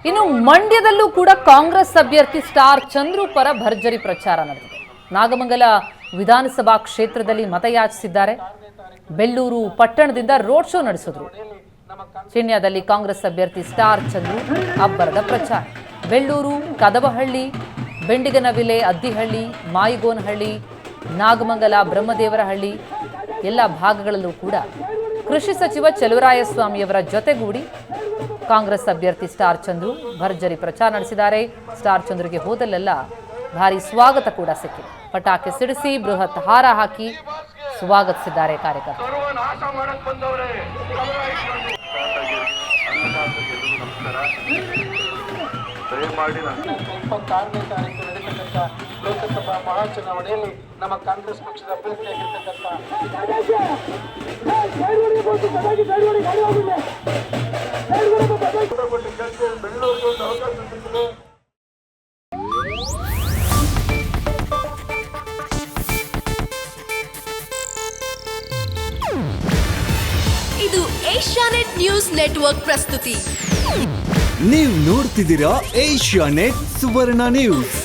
ಇನ್ನು ಮಂಡ್ಯದಲ್ಲೂ ಕೂಡ ಕಾಂಗ್ರೆಸ್ ಅಭ್ಯರ್ಥಿ ಸ್ಟಾರ್ ಚಂದ್ರು ಪರ ಭರ್ಜರಿ ಪ್ರಚಾರ ನಡೆದಿದೆ. ನಾಗಮಂಗಲ ವಿಧಾನಸಭಾ ಕ್ಷೇತ್ರದಲ್ಲಿ ಮತಯಾಚಿಸಿದ್ದಾರೆ. ಬೆಳ್ಳೂರು ಪಟ್ಟಣದಿಂದ ರೋಡ್ ಶೋ ನಡೆಸಿದ್ರು. ಚಿಣ್ಯದಲ್ಲಿ ಕಾಂಗ್ರೆಸ್ ಅಭ್ಯರ್ಥಿ ಸ್ಟಾರ್ ಚಂದ್ರು ಅಬ್ಬರದ ಪ್ರಚಾರ. ಬೆಳ್ಳೂರು, ಕದಬಹಳ್ಳಿ, ಬೆಂಡಿಗನವಿಲೆ, ಅದ್ದಿಹಳ್ಳಿ, ಮಾಯಿಗೋನಹಳ್ಳಿ, ನಾಗಮಂಗಲ, ಬ್ರಹ್ಮದೇವರಹಳ್ಳಿ ಎಲ್ಲ ಭಾಗಗಳಲ್ಲೂ ಕೂಡ ಕೃಷಿ ಸಚಿವ ಚಲುವರಾಯಸ್ವಾಮಿಯವರ ಜೊತೆಗೂಡಿ ಕಾಂಗ್ರೆಸ್ ಅಭ್ಯರ್ಥಿ ಸ್ಟಾರ್ ಚಂದ್ರು ಭರ್ಜರಿ ಪ್ರಚಾರ ನಡೆಸಿದ್ದಾರೆ. ಸ್ಟಾರ್ ಚಂದ್ರುಗೆ ಹೋದಲ್ಲೆಲ್ಲ ಭಾರಿ ಸ್ವಾಗತ ಕೂಡ ಸಿಕ್ಕಿದೆ. ಪಟಾಕಿ ಸಿಡಿಸಿ ಬೃಹತ್ ಹಾರ ಹಾಕಿ ಸ್ವಾಗತಿಸಿದ್ದಾರೆ ಕಾರ್ಯಕರ್ತರು. ಲೋಕಸಭಾ ಮಹಾಚುನಾವಣೆಯಲ್ಲಿ ನಮ್ಮ ಕಾಂಗ್ರೆಸ್ ಪಕ್ಷದ ಅಭ್ಯರ್ಥಿಯಾಗಿರ್ತಕ್ಕಂಥ ಇದು ಏಷ್ಯಾನೆಟ್ ನ್ಯೂಸ್ ನೆಟ್ವರ್ಕ್ ಪ್ರಸ್ತುತಿ. ನೀವು ನೋಡ್ತಿದ್ದೀರಾ ಏಷ್ಯಾನೆಟ್ ಸುವರ್ಣ ನ್ಯೂಸ್.